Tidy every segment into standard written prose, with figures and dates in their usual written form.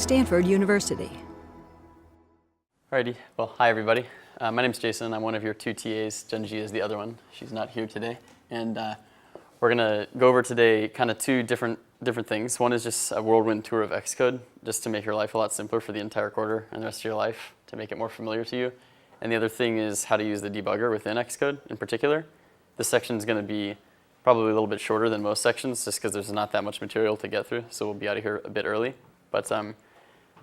Stanford University. Alrighty, well, hi everybody. My name's Jason. I'm one of your two TAs. Jen G is the other one. She's not here today. And we're gonna go over today kind of two different things. One is just a whirlwind tour of Xcode, just to make your life a lot simpler for the entire quarter and the rest of your life, to make it more familiar to you. And the other thing is how to use the debugger within Xcode in particular. This section is gonna be probably a little bit shorter than most sections, just because there's not that much material to get through, so we'll be out of here a bit early. But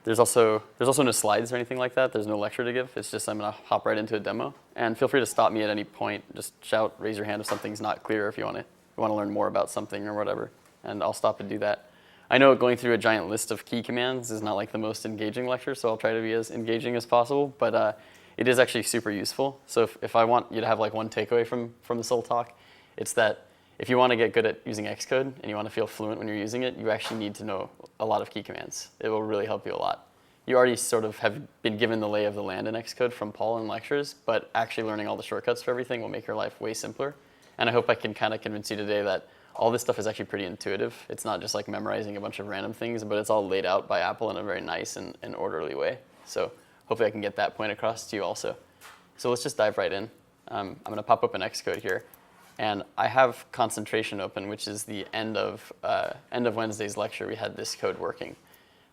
there's also no slides or anything like that. There's no lecture to give. It's just I'm going to hop right into a demo. And feel free to stop me at any point. Just shout, raise your hand if something's not clear, if you want to learn more about something or whatever. And I'll stop and do that. I know going through a giant list of key commands is not like the most engaging lecture, so I'll try to be as engaging as possible. But it is actually super useful. So if I want you to have like one takeaway from this whole talk, it's that if you want to get good at using Xcode and you want to feel fluent when you're using it, you actually need to know a lot of key commands. It will really help you a lot. You already sort of have been given the lay of the land in Xcode from Paul in lectures, but actually learning all the shortcuts for everything will make your life way simpler. And I hope I can kind of convince you today that all this stuff is actually pretty intuitive. It's not just like memorizing a bunch of random things, but it's all laid out by Apple in a very nice and orderly way. So hopefully I can get that point across to you also. So let's just dive right in. I'm going to pop open Xcode here. And I have concentration open, which is the end of Wednesday's lecture. We had this code working.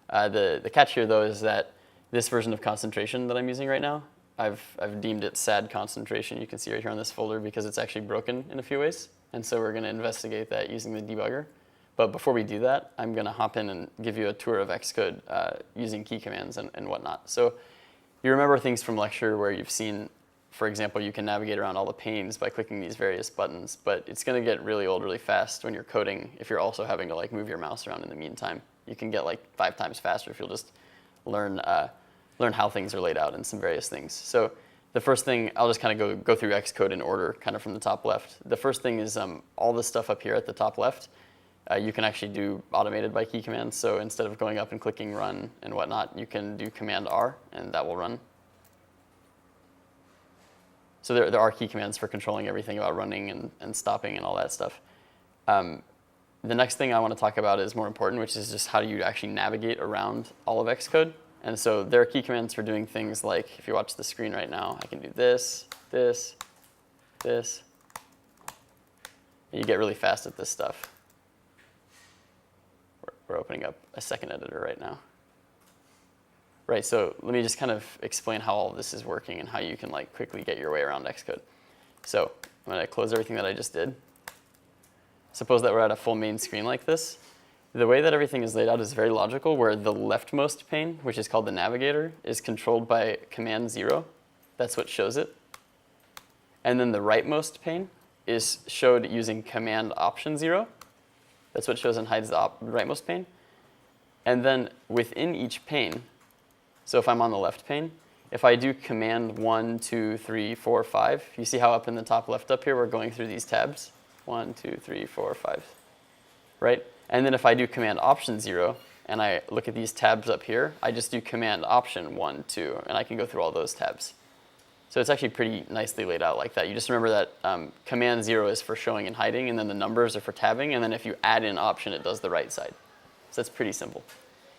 The catch here, though, is that this version of concentration that I'm using right now, I've deemed it sad concentration. You can see right here on this folder because it's actually broken in a few ways. And so we're going to investigate that using the debugger. But before we do that, I'm going to hop in and give you a tour of Xcode using key commands and whatnot. So you remember things from lecture where you've seen, for example, you can navigate around all the panes by clicking these various buttons, but it's going to get really old really fast when you're coding if you're also having to like move your mouse around in the meantime. You can get like 5 times faster if you'll just learn how things are laid out and some various things. So the first thing, I'll just kind of go through Xcode in order, kind of from the top left. The first thing is all this stuff up here at the top left, you can actually do automated by key commands. So instead of going up and clicking run and whatnot, you can do Command R and that will run. So there are key commands for controlling everything about running and stopping and all that stuff. The next thing I want to talk about is more important, which is just how do you actually navigate around all of Xcode. And so there are key commands for doing things like, if you watch the screen right now, I can do this, this, this. And you get really fast at this stuff. We're opening up a second editor right now. Right, so let me just kind of explain how all of this is working and how you can like quickly get your way around Xcode. So I'm going to close everything that I just did. Suppose that we're at a full main screen like this. The way that everything is laid out is very logical, where the leftmost pane, which is called the navigator, is controlled by Command 0. That's what shows it. And then the rightmost pane is showed using Command Option 0. That's what shows and hides the rightmost pane. And then within each pane, so if I'm on the left pane, if I do Command 1, 2, 3, 4, 5, you see how up in the top left up here, we're going through these tabs. 1, 2, 3, 4, 5, right? And then if I do Command Option 0, and I look at these tabs up here, I just do Command Option 1, 2, and I can go through all those tabs. So it's actually pretty nicely laid out like that. You just remember that Command 0 is for showing and hiding, and then the numbers are for tabbing, and then if you add in Option, it does the right side. So that's pretty simple.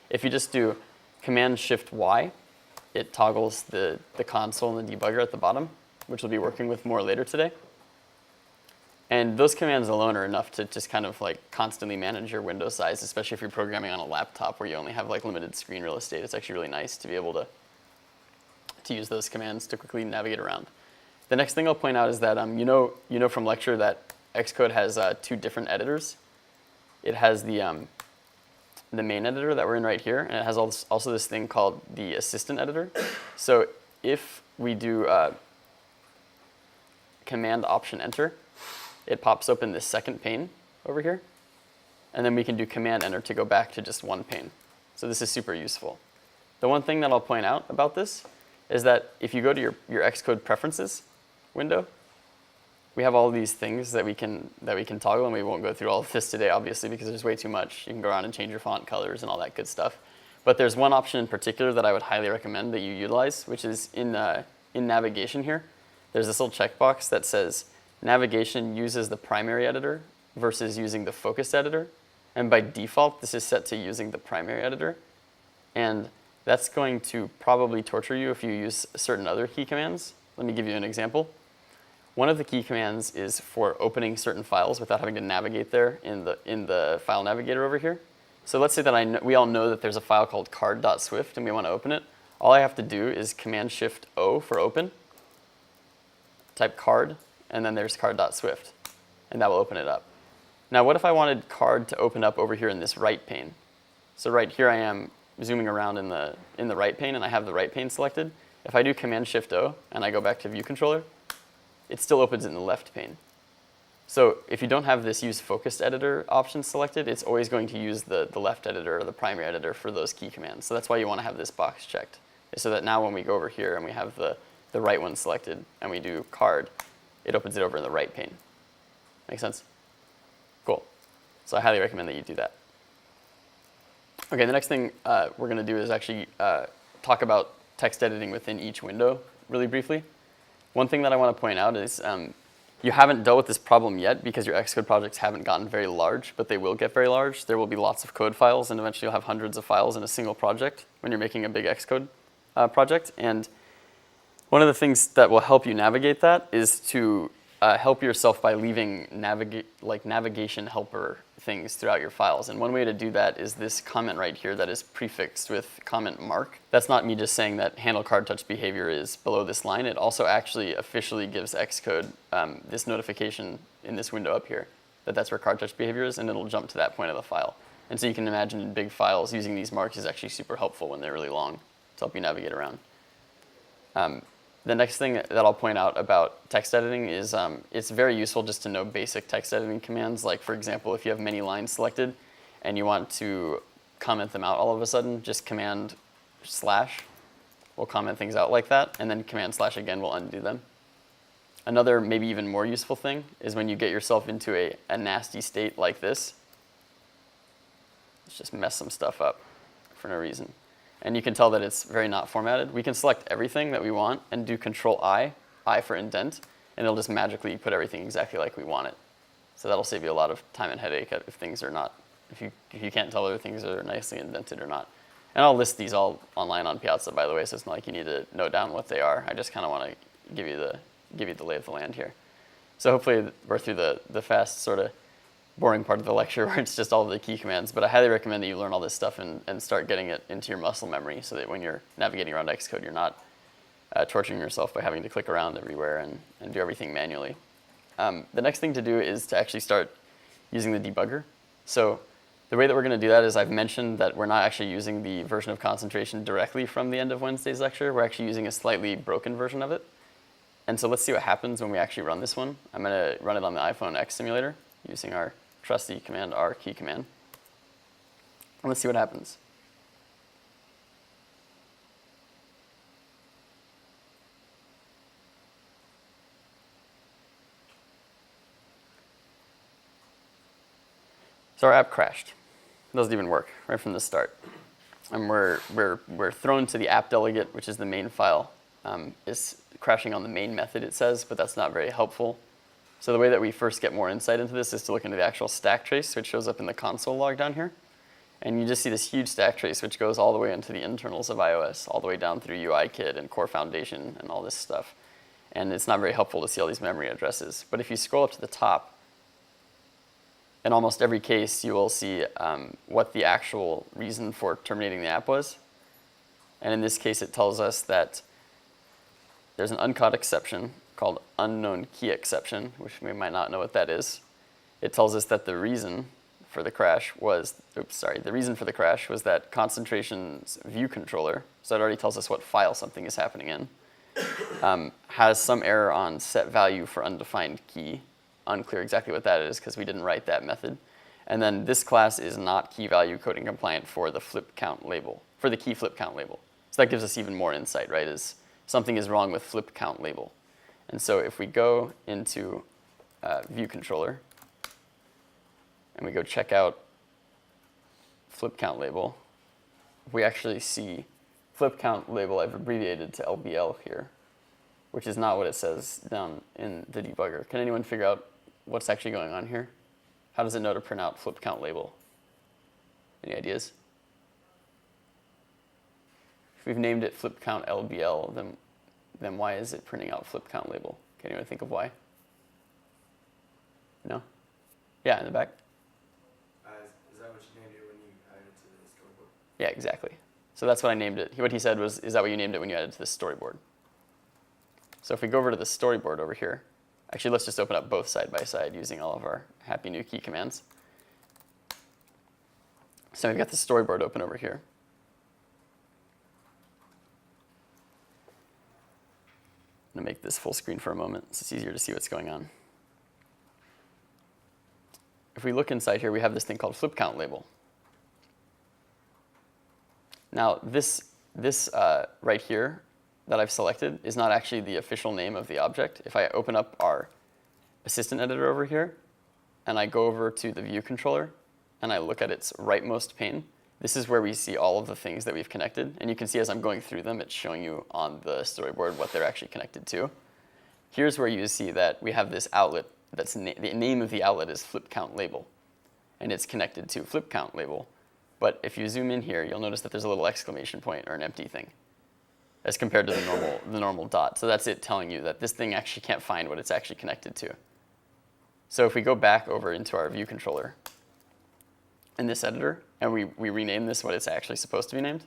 If you just do Command Shift Y, it toggles the console and the debugger at the bottom, which we'll be working with more later today. And those commands alone are enough to just kind of like constantly manage your window size, especially if you're programming on a laptop where you only have like limited screen real estate. It's actually really nice to be able to use those commands to quickly navigate around. The next thing I'll point out is that you know from lecture that Xcode has 2 different editors. It has the main editor that we're in right here, and it has also this thing called the assistant editor. So if we do Command Option Enter, it pops open this second pane over here, and then we can do Command Enter to go back to just one pane. So this is super useful. The one thing that I'll point out about this is that if you go to your Xcode preferences window, we have all these things that we can toggle, and we won't go through all of this today, obviously, because there's way too much. You can go around and change your font colors and all that good stuff. But there's one option in particular that I would highly recommend that you utilize, which is in navigation here. There's this little checkbox that says navigation uses the primary editor versus using the focused editor. And by default, this is set to using the primary editor. And that's going to probably torture you if you use certain other key commands. Let me give you an example. One of the key commands is for opening certain files without having to navigate there in the file navigator over here. So let's say that we all know that there's a file called card.swift and we want to open it. All I have to do is Command-Shift-O for open, type card, and then there's card.swift, and that will open it up. Now what if I wanted card to open up over here in this right pane? So right here I am zooming around in the right pane, and I have the right pane selected. If I do Command-Shift-O and I go back to View Controller, it still opens in the left pane. So if you don't have this Use Focused Editor option selected, it's always going to use the left editor or the primary editor for those key commands. So that's why you want to have this box checked, so that now when we go over here and we have the right one selected and we do card, it opens it over in the right pane. Make sense? Cool. So I highly recommend that you do that. Okay, the next thing we're going to do is actually talk about text editing within each window really briefly. One thing that I want to point out is you haven't dealt with this problem yet because your Xcode projects haven't gotten very large, but they will get very large. There will be lots of code files, and eventually you'll have hundreds of files in a single project when you're making a big Xcode project. And one of the things that will help you navigate that is to help yourself by leaving navigation helper things throughout your files. And one way to do that is this comment right here that is prefixed with comment mark. That's not me just saying that handle card touch behavior is below this line. It also actually officially gives Xcode this notification in this window up here that that's where card touch behavior is, and it'll jump to that point of the file. And so you can imagine in big files using these marks is actually super helpful when they're really long to help you navigate around. The next thing that I'll point out about text editing is it's very useful just to know basic text editing commands. Like, for example, if you have many lines selected and you want to comment them out all of a sudden, just Command/ will comment things out like that, and then Command/ again will undo them. Another, maybe even more useful thing is when you get yourself into a nasty state like this, let's just mess some stuff up for no reason. And you can tell that it's very not formatted. We can select everything that we want and do Control-I, I for indent, and it'll just magically put everything exactly like we want it. So that'll save you a lot of time and headache if things are not, if you can't tell whether things are nicely indented or not. And I'll list these all online on Piazza, by the way, so it's not like you need to note down what they are. I just kind of want to give you the lay of the land here. So hopefully we're through the fast sort of boring part of the lecture where it's just all of the key commands, but I highly recommend that you learn all this stuff and start getting it into your muscle memory so that when you're navigating around Xcode, you're not torturing yourself by having to click around everywhere and do everything manually. The next thing to do is to actually start using the debugger. So the way that we're going to do that is I've mentioned that we're not actually using the version of concentration directly from the end of Wednesday's lecture. We're actually using a slightly broken version of it. And so let's see what happens when we actually run this one. I'm going to run it on the iPhone X simulator using our trusty Command-R key command. And let's see what happens. So our app crashed. It doesn't even work right from the start. And we're thrown to the app delegate, which is the main file. It's crashing on the main method, it says, but that's not very helpful. So the way that we first get more insight into this is to look into the actual stack trace, which shows up in the console log down here. And you just see this huge stack trace, which goes all the way into the internals of iOS, all the way down through UIKit and Core Foundation and all this stuff. And it's not very helpful to see all these memory addresses. But if you scroll up to the top, in almost every case, you will see what the actual reason for terminating the app was. And in this case, it tells us that there's an uncaught exception called unknown key exception, which we might not know what that is. It tells us that the reason for the crash was, the reason for the crash was that concentration's view controller, so it already tells us what file something is happening in, has some error on set value for undefined key. Unclear exactly what that is because we didn't write that method. And then this class is not key value coding compliant for the flip count label, for the key flip count label. So that gives us even more insight, right? Is something is wrong with flip count label. And so if we go into view controller and we go check out flip count label, we actually see flip count label I've abbreviated to LBL here, which is not what it says down in the debugger. Can anyone figure out what's actually going on here? How does it know to print out flip count label? Any ideas? If we've named it flip count LBL, then why is it printing out flip count label? Can anyone think of why? No? Yeah, in the back. Is that what you named it when you added it to the storyboard? Yeah, exactly. So that's what I named it. What he said was, is that what you named it when you added it to the storyboard? So if we go over to the storyboard over here, actually let's just open up both side by side using all of our happy new key commands. So we've got the storyboard open over here. I'm going to make this full screen for a moment so it's easier to see what's going on. If we look inside here, we have this thing called flip count label. Now this right here that I've selected is not actually the official name of the object. If I open up our assistant editor over here and I go over to the view controller and I look at its rightmost pane, this is where we see all of the things that we've connected. And you can see as I'm going through them, it's showing you on the storyboard what they're actually connected to. Here's where you see that we have this outlet. The name of the outlet is flip count label. And it's connected to flip count label. But if you zoom in here, you'll notice that there's a little exclamation point or an empty thing as compared to the normal dot. So that's it telling you that this thing actually can't find what it's actually connected to. So if we go back over into our view controller in this editor, and we rename this what it's actually supposed to be named,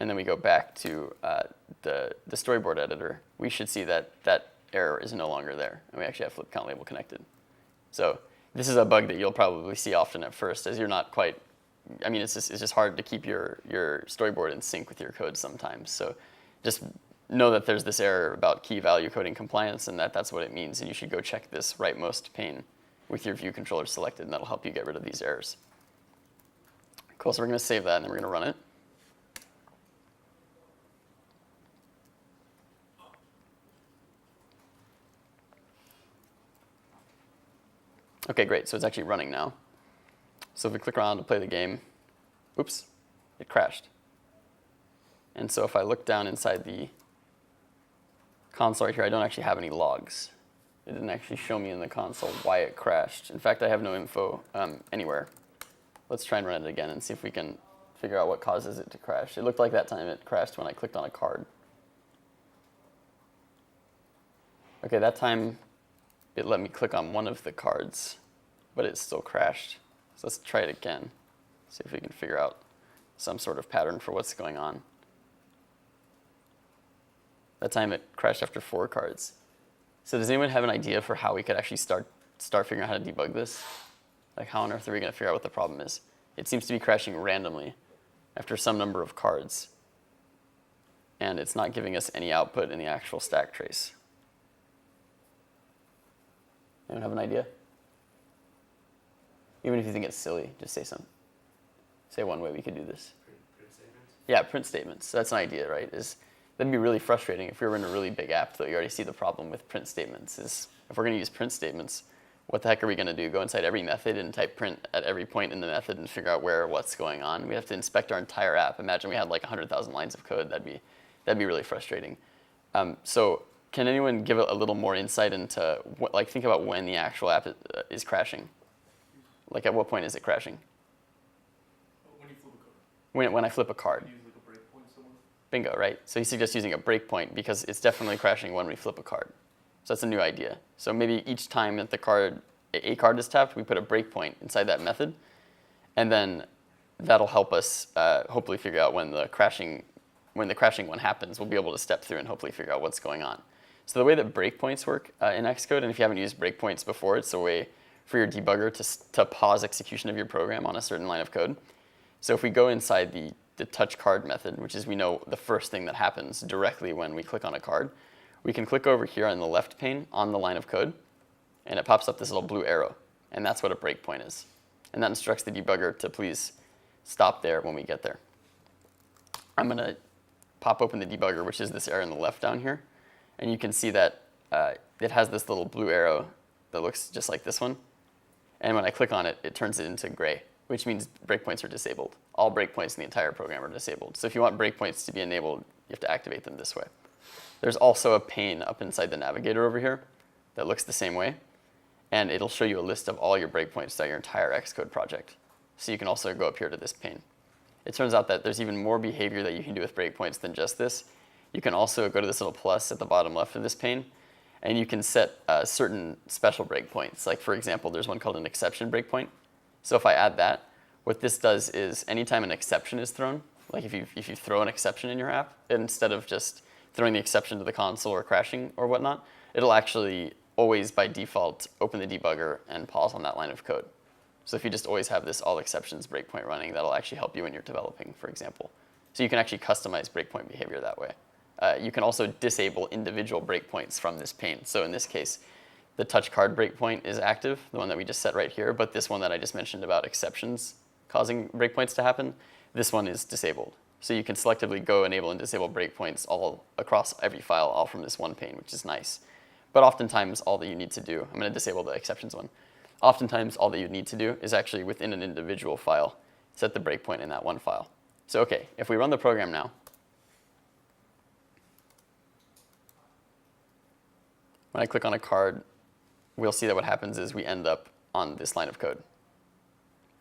and then we go back to the storyboard editor, we should see that that error is no longer there, and we actually have flip count label connected. So this is a bug that you'll probably see often at first, as you're not quite, I mean, it's just hard to keep your storyboard in sync with your code sometimes. So just know that there's this error about key value coding compliance, and that's what it means, and you should go check this rightmost pane with your view controller selected, and that'll help you get rid of these errors. Cool, so we're going to save that, and then we're going to run it. Okay, great, so it's actually running now. So if we click around to play the game, oops, it crashed. And so if I look down inside the console right here, I don't actually have any logs. It didn't actually show me in the console why it crashed. In fact, I have no info anywhere. Let's try and run it again and see if we can figure out what causes it to crash. It looked like that time it crashed when I clicked on a card. Okay, that time it let me click on one of the cards, but it still crashed. So let's try it again, see if we can figure out some sort of pattern for what's going on. That time it crashed after 4 cards. So does anyone have an idea for how we could actually start figuring out how to debug this? Like, how on earth are we going to figure out what the problem is? It seems to be crashing randomly after some number of cards, and it's not giving us any output in the actual stack trace. Anyone have an idea? Even if you think it's silly, just say something. Say one way we could do this. Print statements? Yeah, print statements. That's an idea, right? That'd be really frustrating if we were in a really big app that you already see the problem with print statements. If we're going to use print statements, what the heck are we going to do? Go inside every method and type print at every point in the method and figure out what's going on? We have to inspect our entire app. Imagine we had like 100,000 lines of code. That'd be really frustrating. So can anyone give a little more insight into think about when the actual app is crashing? Like, at what point is it crashing? When you flip a card. When I flip a card. Use like a breakpoint somewhere. Bingo, right? So he suggests using a breakpoint because it's definitely crashing when we flip a card. So that's a new idea. So maybe each time that a card is tapped, we put a breakpoint inside that method, and then that'll help us hopefully figure out when the crashing one happens. We'll be able to step through and hopefully figure out what's going on. So the way that breakpoints work in Xcode, and if you haven't used breakpoints before, it's a way for your debugger to pause execution of your program on a certain line of code. So if we go inside the touch card method, which is we know the first thing that happens directly when we click on a card, we can click over here on the left pane on the line of code, and it pops up this little blue arrow, and that's what a breakpoint is. And that instructs the debugger to please stop there when we get there. I'm going to pop open the debugger, which is this arrow on the left down here, and you can see that it has this little blue arrow that looks just like this one. And when I click on it, it turns it into gray, which means breakpoints are disabled. All breakpoints in the entire program are disabled. So if you want breakpoints to be enabled, you have to activate them this way. There's also a pane up inside the navigator over here that looks the same way, and it'll show you a list of all your breakpoints throughout your entire Xcode project. So you can also go up here to this pane. It turns out that there's even more behavior that you can do with breakpoints than just this. You can also go to this little plus at the bottom left of this pane, and you can set certain special breakpoints. Like, for example, there's one called an exception breakpoint. So if I add that, what this does is anytime an exception is thrown, like if you throw an exception in your app, instead of just throwing the exception to the console or crashing or whatnot, it'll actually always by default open the debugger and pause on that line of code. So if you just always have this all exceptions breakpoint running, that'll actually help you when you're developing, for example. So you can actually customize breakpoint behavior that way. You can also disable individual breakpoints from this pane. So in this case, the touch card breakpoint is active, the one that we just set right here, but this one that I just mentioned about exceptions causing breakpoints to happen, this one is disabled. So you can selectively go enable and disable breakpoints all across every file, all from this one pane, which is nice. But oftentimes, all that you need to do, I'm going to disable the exceptions one. Oftentimes, all that you need to do is actually within an individual file, set the breakpoint in that one file. So okay, if we run the program now, when I click on a card, we'll see that what happens is we end up on this line of code.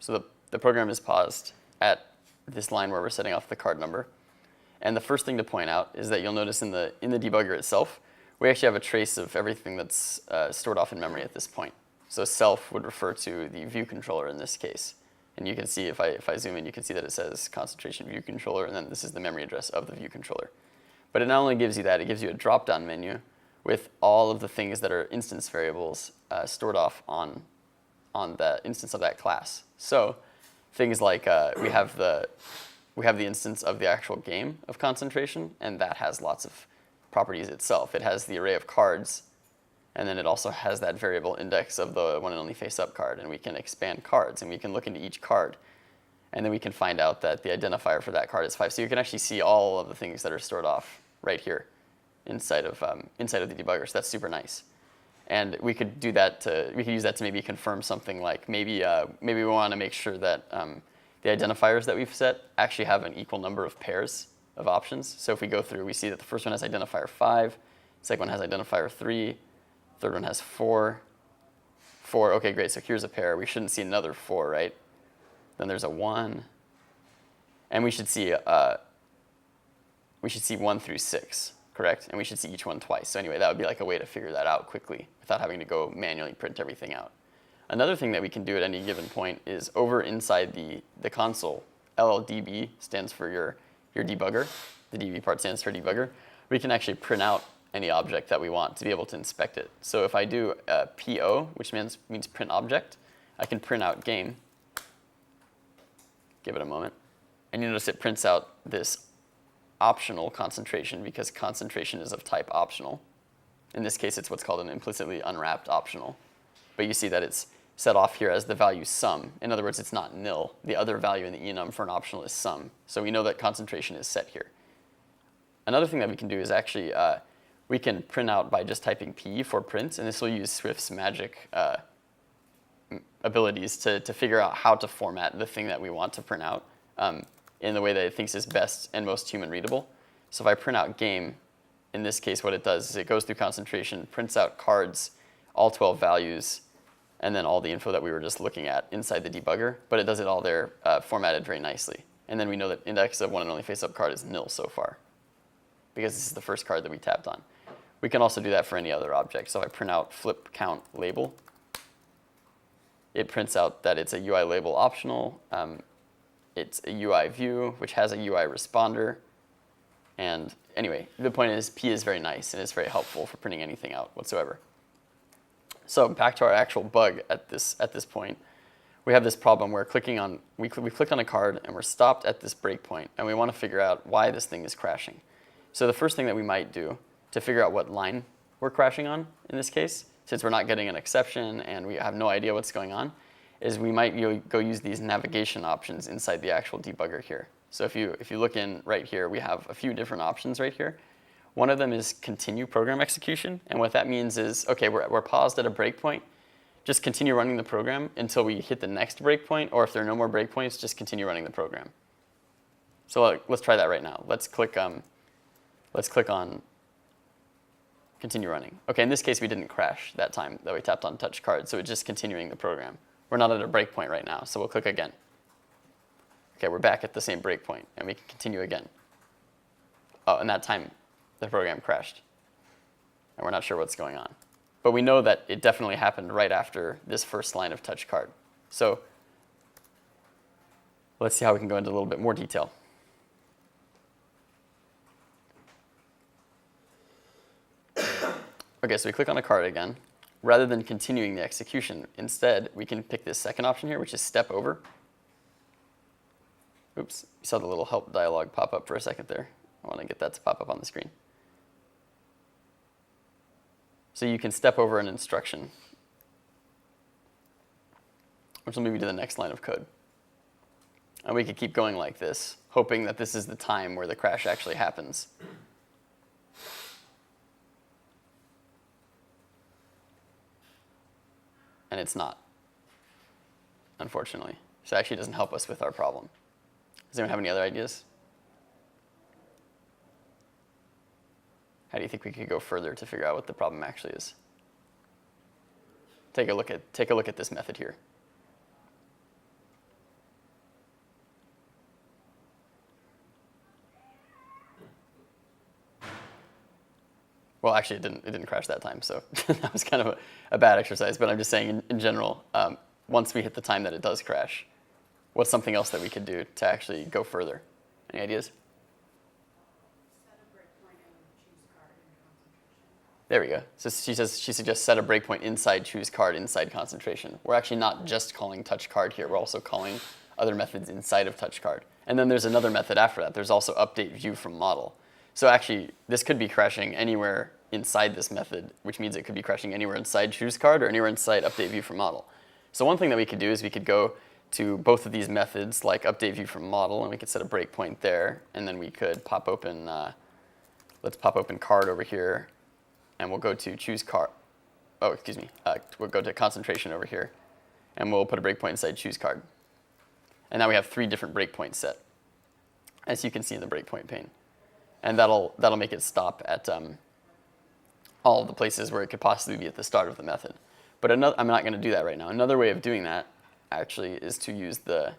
So the program is paused at this line where we're setting off the card number. And the first thing to point out is that you'll notice in the debugger itself, we actually have a trace of everything that's stored off in memory at this point. So self would refer to the view controller in this case. And you can see, if I zoom in, you can see that it says concentration view controller, and then this is the memory address of the view controller. But it not only gives you that, it gives you a drop-down menu with all of the things that are instance variables stored off on the instance of that class. So things like we have the instance of the actual game of concentration, and that has lots of properties itself. It has the array of cards, and then it also has that variable index of the one and only face-up card, and we can expand cards, and we can look into each card, and then we can find out that the identifier for that card is 5. So you can actually see all of the things that are stored off right here inside of the debugger. So that's super nice. And we could do that we could use that to maybe confirm something like maybe we want to make sure that the identifiers that we've set actually have an equal number of pairs of options. So if we go through, we see that the first one has identifier 5, the second one has identifier 3, third one has 4. 4, okay, great, so here's a pair. We shouldn't see another 4, right? Then there's a 1. And we should see 1 through 6, correct? And we should see each one twice. So anyway, that would be like a way to figure that out quickly without having to go manually print everything out. Another thing that we can do at any given point is over inside the console, LLDB stands for your debugger. The DB part stands for debugger. We can actually print out any object that we want to be able to inspect it. So if I do PO, which means print object, I can print out game. Give it a moment. And you notice it prints out this optional concentration because concentration is of type optional. In this case, it's what's called an implicitly unwrapped optional. But you see that it's set off here as the value sum. In other words, it's not nil. The other value in the enum for an optional is sum. So we know that concentration is set here. Another thing that we can do is actually we can print out by just typing P for print, and this will use Swift's magic abilities to figure out how to format the thing that we want to print out in the way that it thinks is best and most human readable. So if I print out game, in this case what it does is it goes through concentration, prints out cards, all 12 values, and then all the info that we were just looking at inside the debugger, but it does it all there formatted very nicely. And then we know that index of one and only face-up card is nil so far, because this is the first card that we tapped on. We can also do that for any other object. So if I print out flip count label, it prints out that it's a UI label optional. It's a UI view, which has a UI responder. And anyway, the point is P is very nice, and it's very helpful for printing anything out whatsoever. So back to our actual bug at this point. We have this problem where we clicked on a card, and we're stopped at this breakpoint, and we want to figure out why this thing is crashing. So the first thing that we might do to figure out what line we're crashing on in this case, since we're not getting an exception and we have no idea what's going on, is we might go use these navigation options inside the actual debugger here. So if you look in right here, we have a few different options right here. One of them is continue program execution, and what that means is, okay, we're paused at a breakpoint, just continue running the program until we hit the next breakpoint, or if there are no more breakpoints, just continue running the program. So let's try that right now. Let's click on continue running. Okay, in this case, we didn't crash that time that we tapped on touch card, so it's just continuing the program. We're not at a breakpoint right now, so we'll click again. Okay, we're back at the same breakpoint, and we can continue again. Oh, and that time, the program crashed. And we're not sure what's going on. But we know that it definitely happened right after this first line of touch card. So let's see how we can go into a little bit more detail. Okay, so we click on a card again. Rather than continuing the execution, instead, we can pick this second option here, which is step over. Oops, you saw the little help dialog pop up for a second there. I want to get that to pop up on the screen. So you can step over an instruction, which will move you to the next line of code. And we could keep going like this, hoping that this is the time where the crash actually happens. And it's not, unfortunately. So it actually doesn't help us with our problem. Does anyone have any other ideas? How do you think we could go further to figure out what the problem actually is? Take a look at this method here. Well, actually, it didn't crash that time, so that was kind of a bad exercise. But I'm just saying, in general, once we hit the time that it does crash, what's something else that we could do to actually go further? Any ideas? There we go. So she suggests set a breakpoint inside choose card inside concentration. We're actually not just calling touch card here. We're also calling other methods inside of touch card. And then there's another method after that. There's also update view from model. So actually, this could be crashing anywhere inside this method, which means it could be crashing anywhere inside choose card or anywhere inside update view from model. So one thing that we could do is we could go to both of these methods, like update view from model, and we could set a breakpoint there, and then we could pop open, let's pop open card over here, and we'll go to choose card. Oh, excuse me. We'll go to concentration over here, and we'll put a breakpoint inside choose card. And now we have 3 different breakpoints set, as you can see in the breakpoint pane. And that'll make it stop at all the places where it could possibly be at the start of the method. But I'm not going to do that right now. Another way of doing that actually is to use the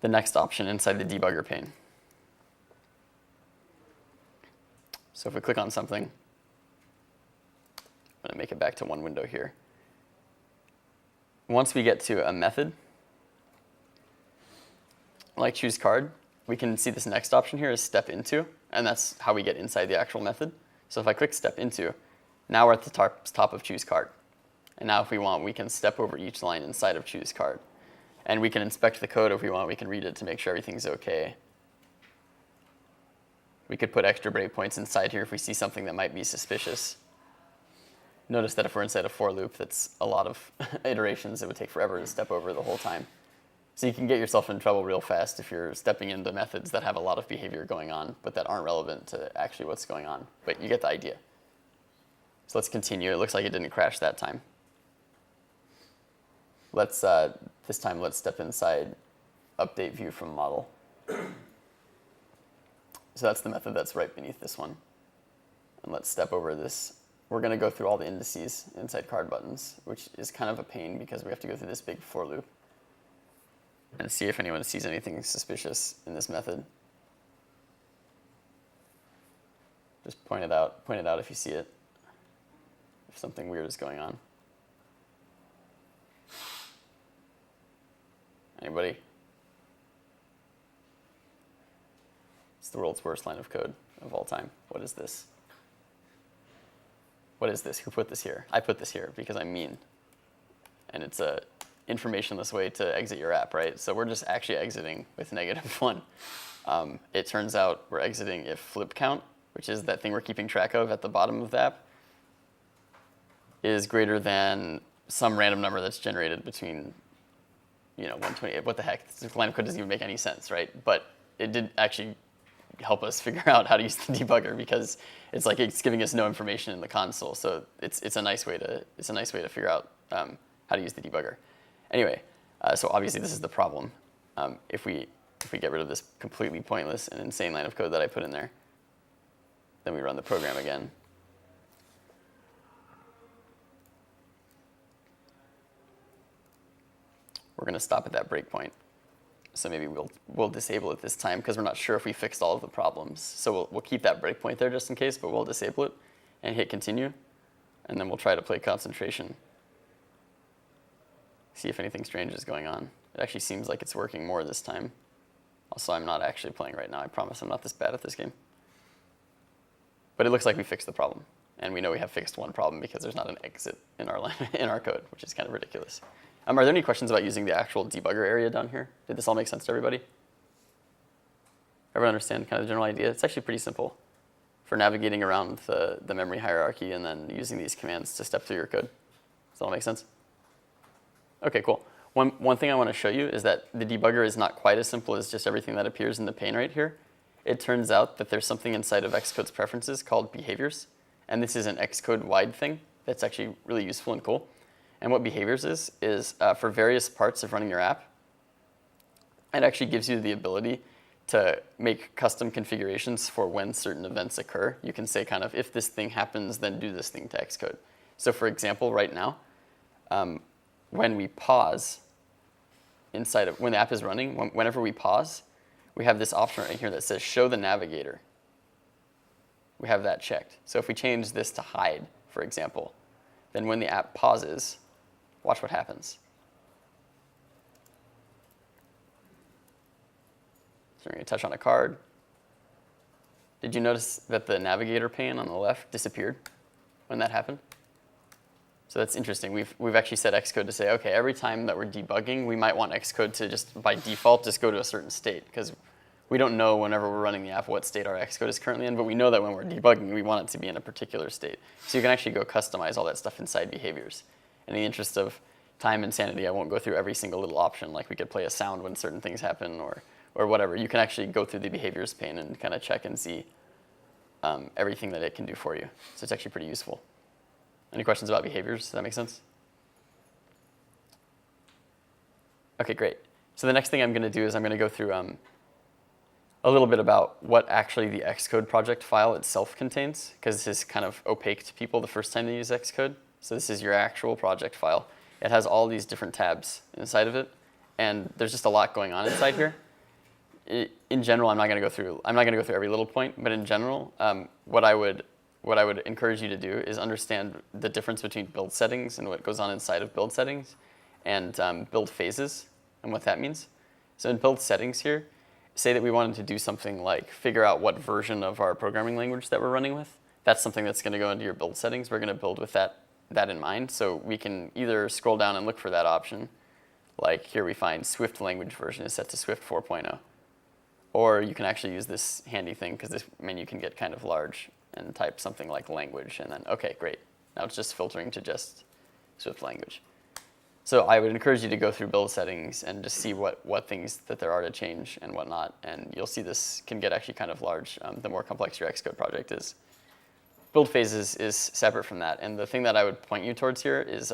next option inside the debugger pane. So if we click on something, I'm going to make it back to one window here. Once we get to a method, like choose card, we can see this next option here is step into, and that's how we get inside the actual method. So if I click step into, now we're at the top of choose card. And now if we want, we can step over each line inside of choose card. And we can inspect the code if we want. We can read it to make sure everything's okay. We could put extra breakpoints inside here if we see something that might be suspicious. Notice that if we're inside a for loop that's a lot of iterations, it would take forever to step over the whole time. So you can get yourself in trouble real fast if you're stepping into methods that have a lot of behavior going on, but that aren't relevant to actually what's going on. But you get the idea. So let's continue. It looks like it didn't crash that time. This time let's step inside update view from model. So that's the method that's right beneath this one. And let's step over this. We're going to go through all the indices inside card buttons, which is kind of a pain because we have to go through this big for loop and see if anyone sees anything suspicious in this method. Just point it out if you see it, if something weird is going on. Anybody? It's the world's worst line of code of all time. What is this? What is this? Who put this here? I put this here because I'm mean. And it's a informationless way to exit your app, right? So we're just actually exiting with -1. It turns out we're exiting if flip count, which is that thing we're keeping track of at the bottom of the app, is greater than some random number that's generated between 128. What the heck? This line of code doesn't even make any sense, right? But it did actually help us figure out how to use the debugger because it's like it's giving us no information in the console. So it's a nice way to figure out how to use the debugger. Anyway, so obviously this is the problem. If we get rid of this completely pointless and insane line of code that I put in there, then we run the program again. we're going to stop at that breakpoint. So maybe we'll disable it this time because we're not sure if we fixed all of the problems. So we'll keep that breakpoint there just in case, but we'll disable it and hit continue. And then we'll try to play concentration. See if anything strange is going on. It actually seems like it's working more this time. Also, I'm not actually playing right now. I promise I'm not this bad at this game. But it looks like we fixed the problem. And we know we have fixed one problem because there's not an exit in our line, in our code, which is kind of ridiculous. Are there any questions about using the actual debugger area down here? Did this all make sense to everybody? Everyone understand kind of the general idea? It's actually pretty simple for navigating around the memory hierarchy and then using these commands to step through your code. Does that all make sense? Okay, cool. One thing I want to show you is that the debugger is not quite as simple as just everything that appears in the pane right here. It turns out that there's something inside of Xcode's preferences called behaviors. And this is an Xcode-wide thing that's actually really useful and cool. And what behaviors is for various parts of running your app, it actually gives you the ability to make custom configurations for when certain events occur. You can say kind of, if this thing happens, then do this thing to Xcode. So for example, right now, when we pause inside of, when the app is running, whenever we pause, we have this option right here that says show the navigator. We have that checked. So if we change this to hide, for example, then when the app pauses, watch what happens. So we're going to touch on a card. Did you notice that the navigator pane on the left disappeared when that happened? So that's interesting. We've actually set Xcode to say, okay, every time that we're debugging, we might want Xcode to just, by default, just go to a certain state. Because we don't know whenever we're running the app what state our Xcode is currently in, but we know that when we're debugging, we want it to be in a particular state. So you can actually go customize all that stuff inside behaviors. In the interest of time and sanity, I won't go through every single little option. Like we could play a sound when certain things happen or whatever. You can actually go through the behaviors pane and kind of check and see everything that it can do for you. So it's actually pretty useful. Any questions about behaviors? Does that make sense? Okay, great. So the next thing I'm going to do is I'm going to go through a little bit about what actually the Xcode project file itself contains, because this is kind of opaque to people the first time they use Xcode. So this is your actual project file. It has all these different tabs inside of it, and there's just a lot going on inside here. In general, I'm not going to go through every little point, but in general, what I would encourage you to do is understand the difference between build settings and what goes on inside of build settings, and build phases and what that means. So in build settings here, say that we wanted to do something like figure out what version of our programming language that we're running with. That's something that's going to go into your build settings. We're going to build with that in mind. So we can either scroll down and look for that option. Like here we find Swift language version is set to Swift 4.0. Or you can actually use this handy thing because this menu can get kind of large and type something like language and then, okay, great. Now it's just filtering to just Swift language. So I would encourage you to go through build settings and just see what things that there are to change and whatnot. And you'll see this can get actually kind of large the more complex your Xcode project is. Build phases is separate from that. And the thing that I would point you towards here is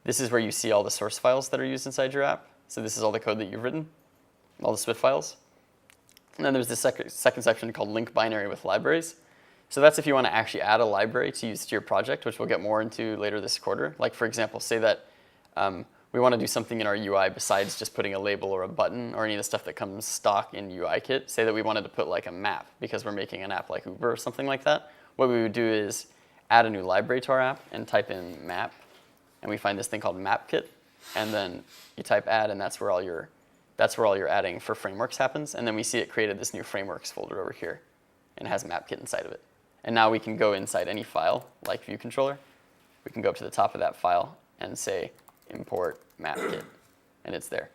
this is where you see all the source files that are used inside your app. So this is all the code that you've written, all the Swift files. And then there's this second section called link binary with libraries. So that's if you want to actually add a library to use to your project, which we'll get more into later this quarter. Like for example, say that we want to do something in our UI besides just putting a label or a button or any of the stuff that comes stock in UIKit. Say that we wanted to put like a map because we're making an app like Uber or something like that. What we would do is add a new library to our app and type in map. And we find this thing called mapkit. And then you type add, and that's where all your adding for frameworks happens. And then we see it created this new frameworks folder over here. And it has mapkit inside of it. And now we can go inside any file, like view controller. We can go up to the top of that file and say import mapkit, and it's there.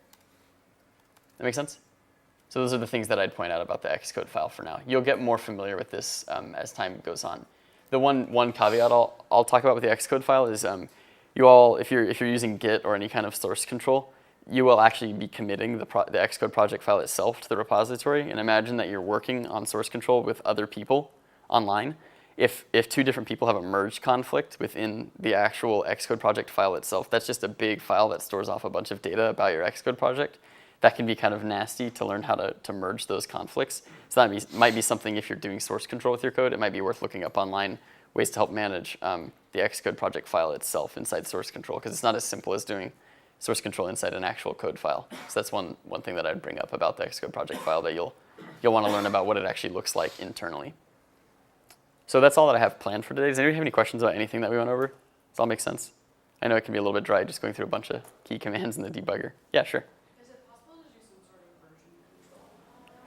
That make sense? So those are the things that I'd point out about the Xcode file for now. You'll get more familiar with this as time goes on. The one caveat I'll talk about with the Xcode file is you all, if you're using Git or any kind of source control, you will actually be committing the Xcode project file itself to the repository. And imagine that you're working on source control with other people online. If two different people have a merge conflict within the actual Xcode project file itself, that's just a big file that stores off a bunch of data about your Xcode project. That can be kind of nasty to learn how to merge those conflicts. So that might be something if you're doing source control with your code, it might be worth looking up online ways to help manage the Xcode project file itself inside source control, because it's not as simple as doing source control inside an actual code file. So that's one thing that I'd bring up about the Xcode project file, that you'll want to learn about what it actually looks like internally. So that's all that I have planned for today. Does anybody have any questions about anything that we went over? Does that all make sense? I know it can be a little bit dry just going through a bunch of key commands in the debugger. Yeah, sure. Is it possible to do some sort of version control?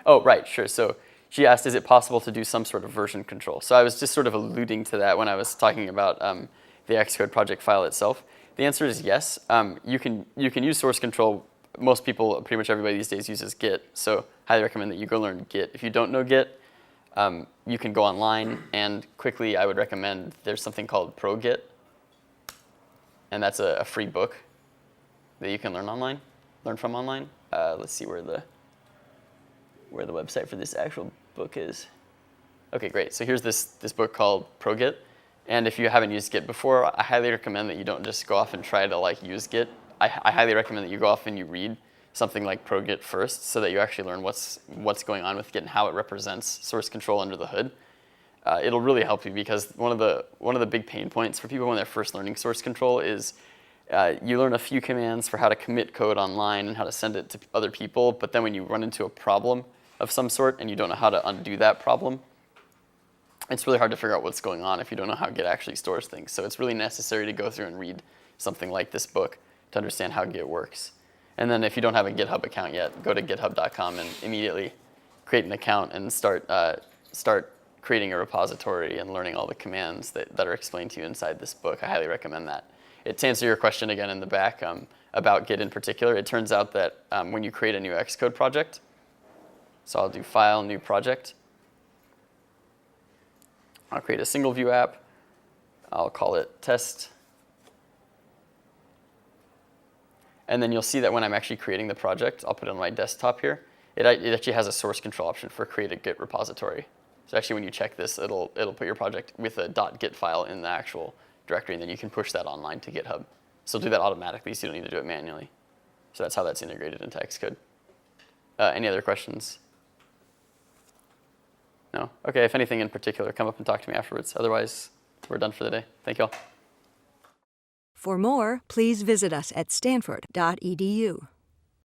Oh, right, sure. So she asked, is it possible to do some sort of version control? So I was just sort of alluding to that when I was talking about the Xcode project file itself. The answer is yes. You can use source control. Most people, pretty much everybody these days uses Git. So highly recommend that you go learn Git. If you don't know Git, you can go online, and quickly I would recommend there's something called ProGit. And that's a free book that you can learn from online. Let's see where the website for this actual book is. Okay, great. So here's this book called ProGit. And if you haven't used Git before, I highly recommend that you don't just go off and try to use Git. I highly recommend that you go off and you read something like ProGit first, so that you actually learn what's going on with Git and how it represents source control under the hood. It'll really help you, because one of the big pain points for people when they're first learning source control is you learn a few commands for how to commit code online and how to send it to other people, but then when you run into a problem of some sort and you don't know how to undo that problem, it's really hard to figure out what's going on if you don't know how Git actually stores things. So it's really necessary to go through and read something like this book to understand how Git works. And then if you don't have a GitHub account yet, go to github.com and immediately create an account and start creating a repository and learning all the commands that are explained to you inside this book. I highly recommend that. To answer your question again in the back about Git in particular, it turns out that when you create a new Xcode project, so I'll do File, New Project. I'll create a single view app. I'll call it Test. And then you'll see that when I'm actually creating the project, I'll put it on my desktop here. It actually has a source control option for create a Git repository. So actually when you check this, it'll put your project with a .git file in the actual directory, and then you can push that online to GitHub. So it'll do that automatically, so you don't need to do it manually. So that's how that's integrated into Xcode. Any other questions? No? Okay, if anything in particular, come up and talk to me afterwards. Otherwise, we're done for the day. Thank you all. For more, please visit us at stanford.edu.